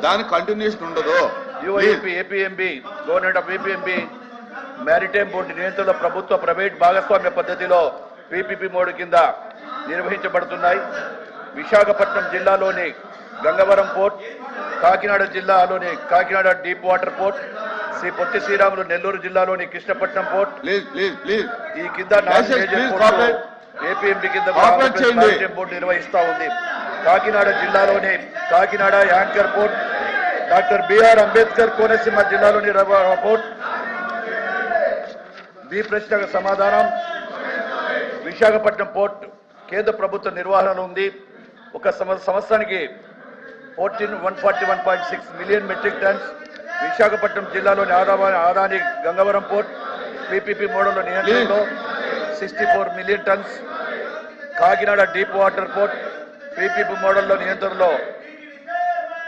దాని కంటిన్యూషన్ ఉండదు. ఏపీఎంబీ government of ఏపీఎంబీ maritime board నియంత్రణలో ప్రభుత్వ ప్రైవేట్ భాగస్వామ్య పద్ధతిలో పీపీపీ మోడ్ కింద నిర్వహించబడుతున్నాయి. విశాఖపట్నం జిల్లాలోని గంగవరం పోర్ట్, కాకినాడ జిల్లాలోని Kakinada deep water port, Sri Potti Sriramulu Nellore జిల్లాలోని కృష్ణపట్నం పోర్ట్ ఈ కింద ఏపీఎంబీ కింద మ్యారిటైమ్ బోర్డు నిర్వహిస్తా ఉంది. కాకినాడ జిల్లాలోని Kakinada anchor port, doctor BR Ambedkar Konaseema జిల్లాలోని పోర్ట్. ఈ ప్రశ్నకు సమాధానం విశాఖపట్నం పోర్ట్ కేంద్ర ప్రభుత్వ నిర్వహణలో ఉంది. ఒక సంవత్సరానికి 141.6 మిలియన్ మెట్రిక్ టన్స్. విశాఖపట్నం జిల్లాలోని ఆదాని గంగవరం పోర్ట్ పీపీపీ మోడల్లో నియంత్రణలో 64 million tons. Kakinada deep water port PPP మోడల్లో నియంత్రణలో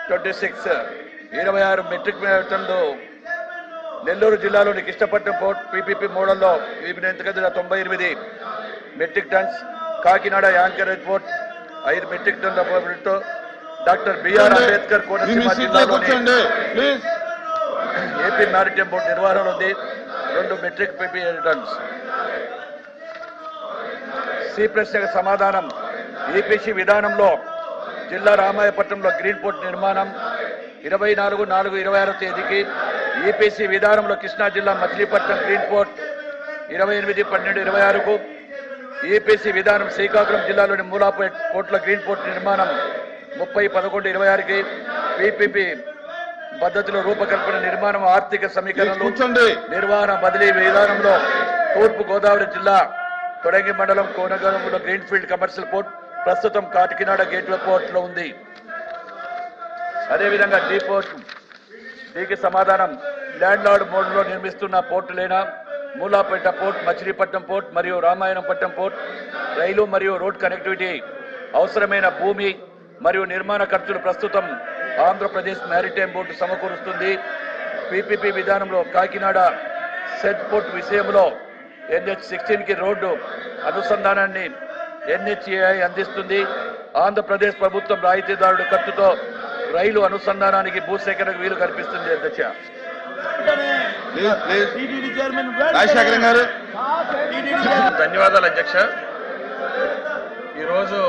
26 మెట్రిక్ టన్లు. నెల్లూరు జిల్లాలోని కృష్ణపట్నం పోర్ట్ పీపీపీ మోడల్లో 98 metric tons. Kakinada anchor port 5 metric టన్ల port. Doctor BR Ambedkar Konaseema జిల్లాలోని ఏపీ మ్యారిటైమ్ బోర్డు నిర్వహణలో ఉంది 2 మెట్రిక్ పీపీ టన్స్. సి ప్రశ్నకు సమాధానం ఈపీసీ విధానంలో జిల్లా రామాయపట్నంలో గ్రీన్ పోర్ట్ నిర్మాణం 24/4/26 తేదీకి. ఈపీసీ విధానంలో కృష్ణా జిల్లా మచిలీపట్నం గ్రీన్ పోర్ట్ 28/12/26కు. ఈపీసీ విధానం శ్రీకాకుళం జిల్లాలోని మూలాపేట్ పోర్టుల గ్రీన్ పోర్ట్ నిర్మాణం 30/11/26కి. పీపీపీ పద్ధతిలో రూపకల్పన నిర్మాణం ఆర్థిక సమీకరణలు నిర్వహణ బదిలీ విధానంలో తూర్పు గోదావరి జిల్లా తొడంగి మండలం కోనగరంలో గ్రీన్ఫీల్డ్ కమర్షియల్ పోర్ట్ ప్రస్తుతం కాకినాడ గేట్వే పోర్ట్ లో ఉంది. అదేవిధంగా డీ పోర్ట్ దీనికి సమాధానం ల్యాండ్ లార్డ్ మోడ్లో నిర్మిస్తున్న పోర్టులైన మూలాపేట పోర్ట్, మచిలీపట్నం పోర్ట్ మరియు రామాయణపట్నం పోర్ట్ రైలు మరియు రోడ్ కనెక్టివిటీ అవసరమైన భూమి మరియు నిర్మాణ ఖర్చులు ప్రస్తుతం ఆంధ్రప్రదేశ్ మ్యారిటైమ్ బోర్డు సమకూరుస్తుంది. పీపీపీ విధానంలో కాకినాడ సెట్ పోర్ట్ విషయంలో NH16కి రోడ్డు అనుసంధానాన్ని NHAI అందిస్తుంది. ఆంధ్రప్రదేశ్ ప్రభుత్వం రాయితీదారుడు ఖర్చుతో రైలు అనుసంధానానికి భూసేకరణకు వీలు కల్పిస్తుంది. అధ్యక్ష ధన్యవాదాలు అధ్యక్ష. ఈరోజు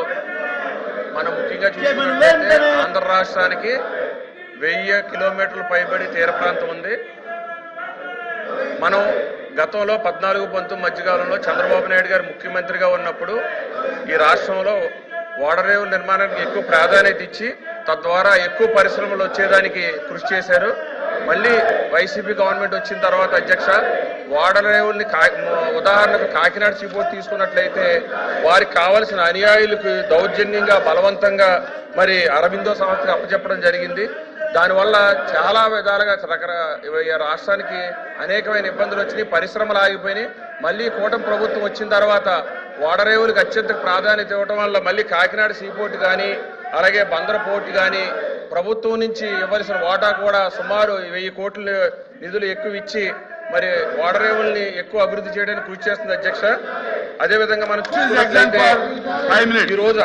మనం ముఖ్యంగా చూసుకున్నట్లయితే ఆంధ్ర రాష్ట్రానికి 1000 కిలోమీటర్లు పైబడి తీర ప్రాంతం ఉంది. మనం గతంలో 14-19 మధ్యకాలంలో చంద్రబాబు నాయుడు గారు ముఖ్యమంత్రిగా ఉన్నప్పుడు ఈ రాష్ట్రంలో ఓడరేవు నిర్మాణానికి ఎక్కువ ప్రాధాన్యత ఇచ్చి తద్వారా ఎక్కువ పరిశ్రమలు వచ్చేదానికి కృషి చేశారు. మళ్ళీ వైసీపీ గవర్నమెంట్ వచ్చిన తర్వాత అధ్యక్ష ఓడరేవుల్ని ఉదాహరణకు కాకినాడ సీపోర్ట్ తీసుకున్నట్లయితే వారికి కావలసిన అనుయాయులకు దౌర్జన్యంగా బలవంతంగా మరి అరబిందో సంస్థకు అప్పచెప్పడం జరిగింది. దానివల్ల చాలా విధాలుగా రాష్ట్రానికి అనేకమైన ఇబ్బందులు వచ్చినాయి, పరిశ్రమలు ఆగిపోయినాయి. మళ్ళీ కూటమి ప్రభుత్వం వచ్చిన తర్వాత ఓడరేవులకు అత్యంత ప్రాధాన్యత ఇవ్వడం వల్ల మళ్ళీ కాకినాడ సీపోర్ట్ కానీ అలాగే బందర పోర్టు కానీ ప్రభుత్వం నుంచి ఇవ్వాల్సిన వాటా కూడా సుమారు 1000 కోట్ల నిధులు ఎక్కువ ఇచ్చి మరి ఓడరేవుల్ని ఎక్కువ అభివృద్ధి చేయడానికి కృషి చేస్తుంది అధ్యక్ష. అదేవిధంగా మనం చూసుకున్నట్లయితే ఈరోజు